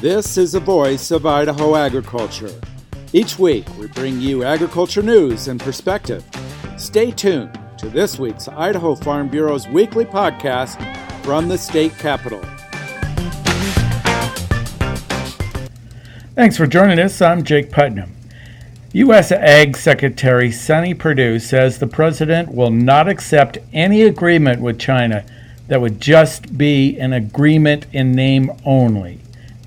This is the voice of Idaho agriculture. Each week, we bring you agriculture news and perspective. Stay tuned to this week's Idaho Farm Bureau's weekly podcast from the state capitol. Thanks for joining us. I'm Jake Putnam. U.S. Ag Secretary Sonny Perdue says the president will not accept any agreement with China that would just be an agreement in name only.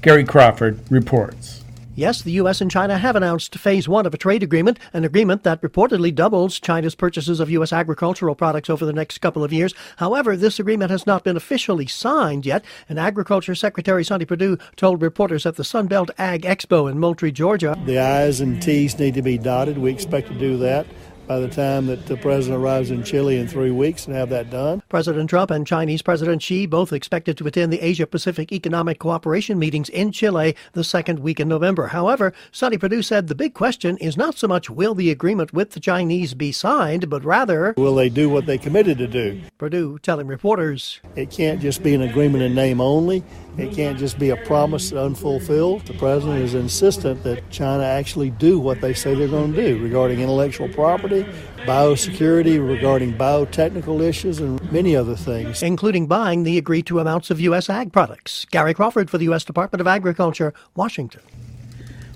Gary Crawford reports. Yes, the U.S. and China have announced Phase 1 of a trade agreement, an agreement that reportedly doubles China's purchases of U.S. agricultural products over the next couple of years. However, this agreement has not been officially signed yet, and Agriculture Secretary Sonny Perdue told reporters at the Sunbelt Ag Expo in Moultrie, Georgia. The I's and T's need to be dotted. We expect to do that by the time that the president arrives in Chile in 3 weeks and have that done. President Trump and Chinese President Xi both expected to attend the Asia-Pacific Economic Cooperation meetings in Chile the second week in November. However, Sonny Perdue said the big question is not so much will the agreement with the Chinese be signed, but rather, will they do what they committed to do? Perdue telling reporters, it can't just be an agreement in name only. It can't just be a promise unfulfilled. The president is insistent that China actually do what they say they're going to do regarding intellectual property, biosecurity, regarding biotechnical issues, and many other things, including buying the agreed-to amounts of U.S. ag products. Gary Crawford for the U.S. Department of Agriculture, Washington.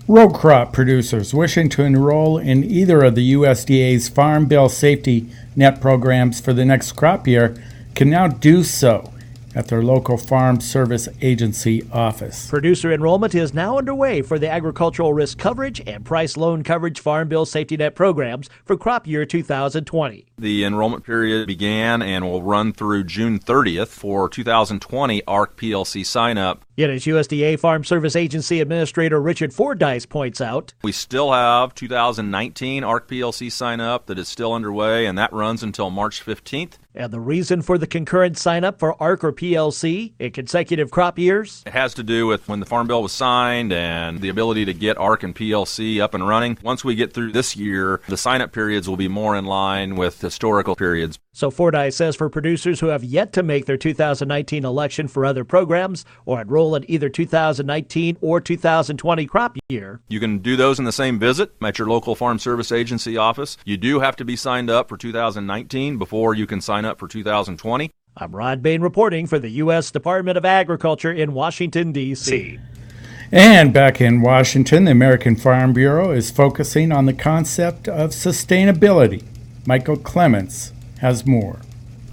Row crop producers wishing to enroll in either of the USDA's Farm Bill Safety Net programs for the next crop year can now do so at their local Farm Service Agency office. Producer enrollment is now underway for the Agricultural Risk Coverage and Price Loan Coverage Farm Bill Safety Net programs for crop year 2020. The enrollment period began and will run through June 30th for 2020 ARC PLC sign-up. Yet as USDA Farm Service Agency Administrator Richard Fordyce points out, we still have 2019 ARC PLC sign-up that is still underway, and that runs until March 15th. And the reason for the concurrent sign-up for ARC or PLC in consecutive crop years? It has to do with when the Farm Bill was signed and the ability to get ARC and PLC up and running. Once we get through this year, the sign-up periods will be more in line with historical periods. So Fordyce says for producers who have yet to make their 2019 election for other programs or enroll in either 2019 or 2020 crop year, you can do those in the same visit at your local Farm Service Agency office. You do have to be signed up for 2019 before you can sign up for 2020. I'm Rod Bain reporting for the U.S. Department of Agriculture in Washington, D.C. And back in Washington, the American Farm Bureau is focusing on the concept of sustainability. Michael Clements has more.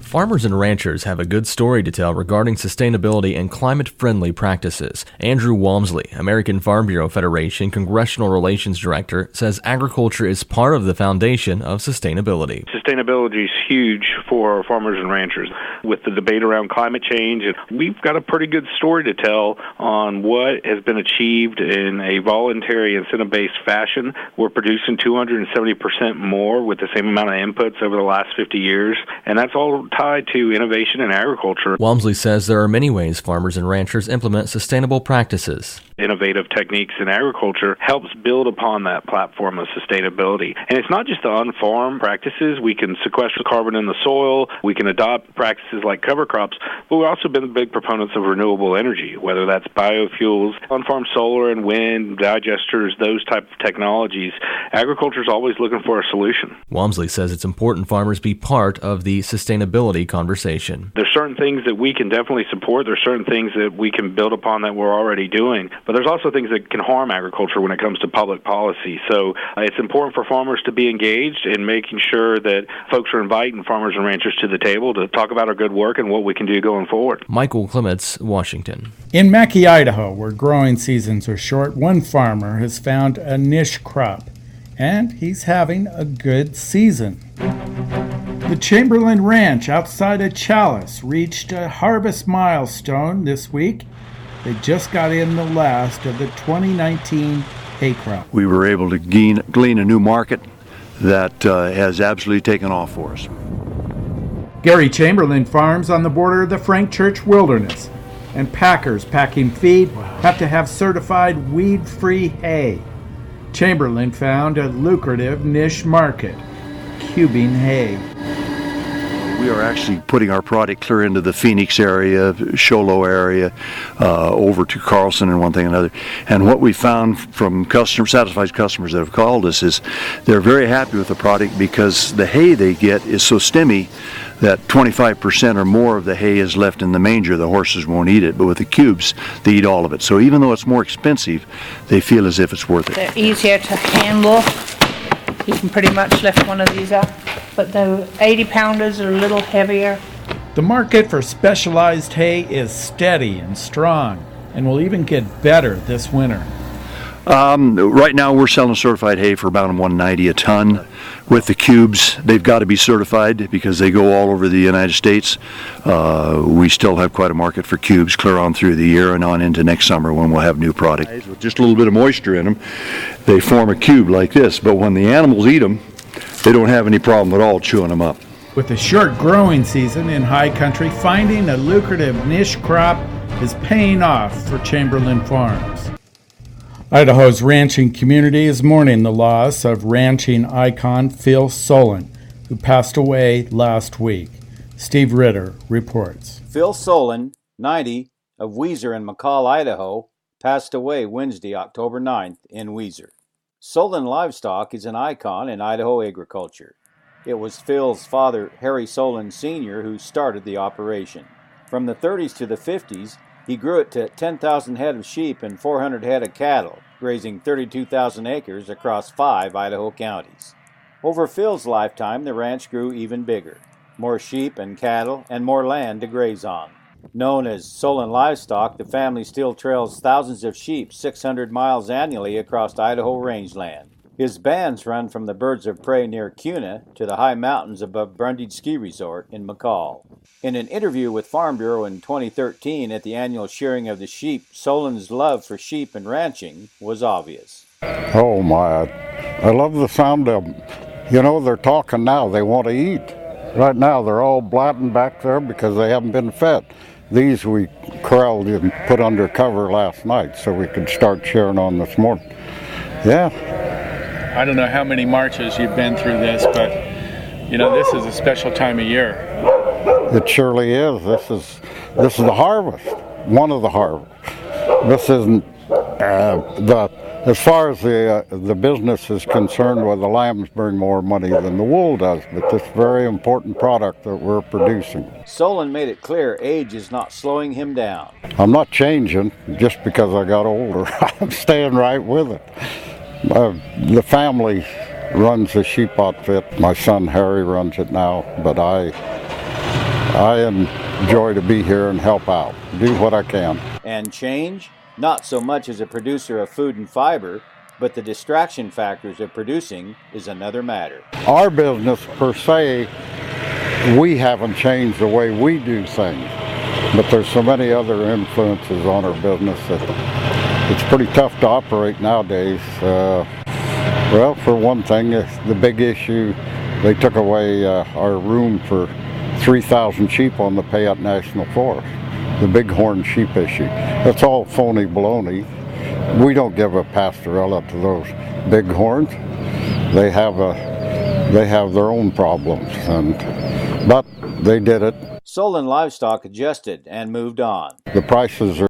Farmers and ranchers have a good story to tell regarding sustainability and climate-friendly practices. Andrew Walmsley, American Farm Bureau Federation Congressional Relations Director, says agriculture is part of the foundation of sustainability. Sustainability is huge for farmers and ranchers. With the debate around climate change, we've got a pretty good story to tell on what has been achieved in a voluntary incentive-based fashion. We're producing 270% more with the same amount of inputs over the last 50 years, and that's all tied to innovation in agriculture. Walmsley says there are many ways farmers and ranchers implement sustainable practices. Innovative techniques in agriculture helps build upon that platform of sustainability. And it's not just the on-farm practices. We can sequester carbon in the soil. We can adopt practices like cover crops. But we've also been big proponents of renewable energy, whether that's biofuels, on-farm solar and wind, digesters, those type of technologies. Agriculture is always looking for a solution. Walmsley says it's important farmers be part of the sustainability conversation. There's certain things that we can definitely support. There's certain things that we can build upon that we're already doing. But there's also things that can harm agriculture when it comes to public policy. So it's important for farmers to be engaged in making sure that folks are inviting farmers and ranchers to the table to talk about our good work and what we can do going forward. Michael Clements, Washington. In Mackay, Idaho, where growing seasons are short, one farmer has found a niche crop, and he's having a good season. The Chamberlain Ranch outside of Chalice reached a harvest milestone this week. They just got in the last of the 2019 hay crop. We were able to glean a new market that has absolutely taken off for us. Gary Chamberlain farms on the border of the Frank Church Wilderness, and packers packing feed have to have certified weed-free hay. Chamberlain found a lucrative niche market, cubing hay. We are actually putting our product clear into the Phoenix area, Sholo area, over to Carlson and one thing and another. And what we found from satisfied customers that have called us is they're very happy with the product because the hay they get is so stemmy that 25% or more of the hay is left in the manger. The horses won't eat it, but with the cubes, they eat all of it. So even though it's more expensive, they feel as if it's worth it. They're easier to handle. You can pretty much lift one of these up, but the 80-pounders are a little heavier. The market for specialized hay is steady and strong and will even get better this winter. Right now we're selling certified hay for about $190 a ton. With the cubes, they've got to be certified because they go all over the United States. We still have quite a market for cubes clear on through the year and on into next summer when we'll have new product. With just a little bit of moisture in them, they form a cube like this, but when the animals eat them, they don't have any problem at all chewing them up. With a short growing season in high country, finding a lucrative niche crop is paying off for Chamberlain Farms. Idaho's ranching community is mourning the loss of ranching icon Phil Soulen, who passed away last week. Steve Ritter reports. Phil Soulen, 90, of Weiser in Mackay, Idaho, passed away Wednesday, October 9th in Weiser. Soulen livestock is an icon in Idaho agriculture. It was Phil's father, Harry Soulen Sr., who started the operation. From the 30s to the 50s, he grew it to 10,000 head of sheep and 400 head of cattle, grazing 32,000 acres across 5 Idaho counties. Over Phil's lifetime, the ranch grew even bigger. More sheep and cattle and more land to graze on. Known as Soulen Livestock, the family still trails thousands of sheep 600 miles annually across Idaho rangeland. His bands run from the birds of prey near Kuna to the high mountains above Brundage Ski Resort in Mackay. In an interview with Farm Bureau in 2013 at the annual shearing of the sheep, Soulen's love for sheep and ranching was obvious. Oh my, I love the sound of them. You know, they're talking now, they want to eat. Right now they're all blatting back there because they haven't been fed. These we corralled and put under cover last night so we could start shearing on this morning. Yeah. I don't know how many marches you've been through this, but you know, this is a special time of year. It surely is. This is the harvest, one of the harvests. This isn't as far as the business is concerned, where the lambs bring more money than the wool does, but this very important product that we're producing. Soulen made it clear age is not slowing him down. I'm not changing just because I got older. I'm staying right with it. The family runs the sheep outfit. My son Harry runs it now, but I enjoy to be here and help out, do what I can. And change? Not so much as a producer of food and fiber, but the distraction factors of producing is another matter. Our business per se, we haven't changed the way we do things, but there's so many other influences on our business that it's pretty tough to operate nowadays. Well, for one thing, the big issue, they took away our room for 3,000 sheep on the Payette National Forest. The bighorn sheep issue. That's all phony baloney. We don't give a pastorella to those bighorns. They have their own problems, but they did it. Soulen Livestock adjusted and moved on. The prices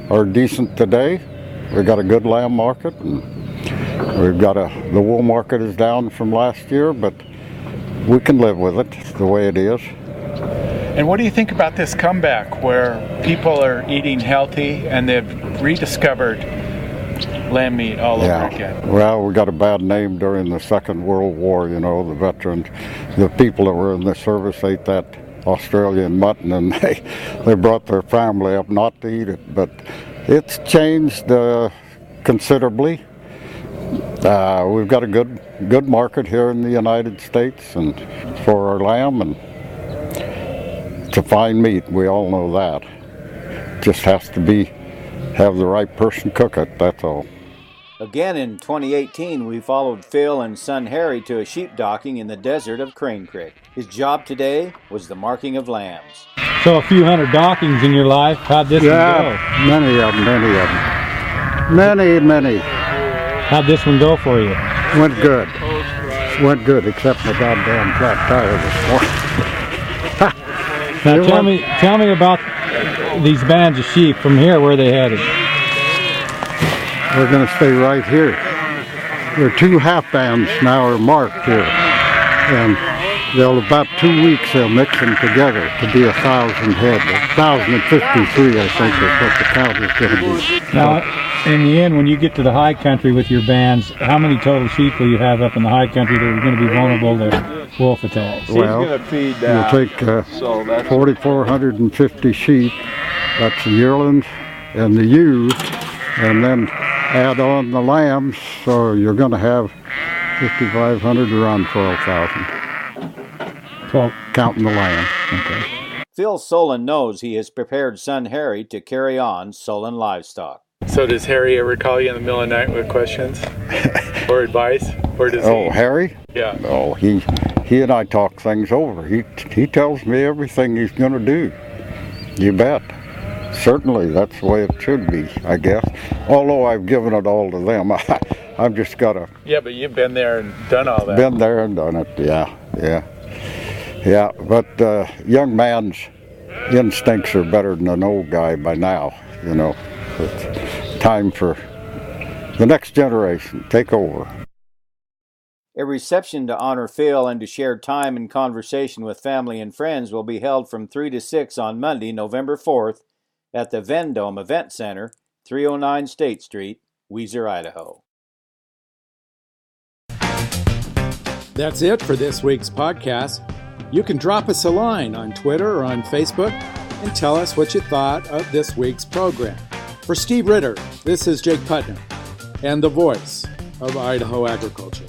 are decent today. We've got a good lamb market, and we've got the wool market is down from last year, but we can live with it the way it is. And what do you think about this comeback where people are eating healthy and they've rediscovered lamb meat all over again? Well, we got a bad name during the Second World War, you know, the veterans, the people that were in the service ate that Australian mutton, and they brought their family up not to eat it, but it's changed considerably. We've got a good market here in the United States and for our lamb, and it's a fine meat. We all know that. Just has to have the right person cook it. That's all. Again in 2018, we followed Phil and son Harry to a sheep docking in the desert of Crane Creek. His job today was the marking of lambs. So a few hundred dockings in your life. How'd this one go? Many of them. Many. How'd this one go for you? Went good, except my goddamn flat tire this morning. Now tell me about these bands of sheep from here. Where are they headed? We're going to stay right here. There are 2 half bands now are marked here, and they'll about 2 weeks they'll mix them together to be 1,000 head. 1,053, I think, is what the count is going to be. Now, in the end, when you get to the high country with your bands, how many total sheep will you have up in the high country that are going to be vulnerable to wolf attacks? Well, you'll take 4,450 sheep. That's the yearlings and the ewes, and then add on the lambs, so you're going to have 5,500, around 12,000. 12, counting the lamb. Okay. Phil Soulen knows he has prepared son Harry to carry on Soulen Livestock. So does Harry ever call you in the middle of the night with questions or advice? Or does he? Harry? Yeah. Oh, he and I talk things over. He tells me everything he's going to do. You bet. Certainly, that's the way it should be, I guess. Although I've given it all to them. I've just got to... Yeah, but you've been there and done all that. Been there and done it, yeah. Yeah, but young man's instincts are better than an old guy by now, you know. It's time for the next generation. Take over. A reception to honor Phil and to share time and conversation with family and friends will be held from 3 to 6 on Monday, November 4th, at the Vendome Event Center, 309 State Street, Weiser, Idaho. That's it for this week's podcast. You can drop us a line on Twitter or on Facebook and tell us what you thought of this week's program. For Steve Ritter, this is Jake Putnam and the voice of Idaho agriculture.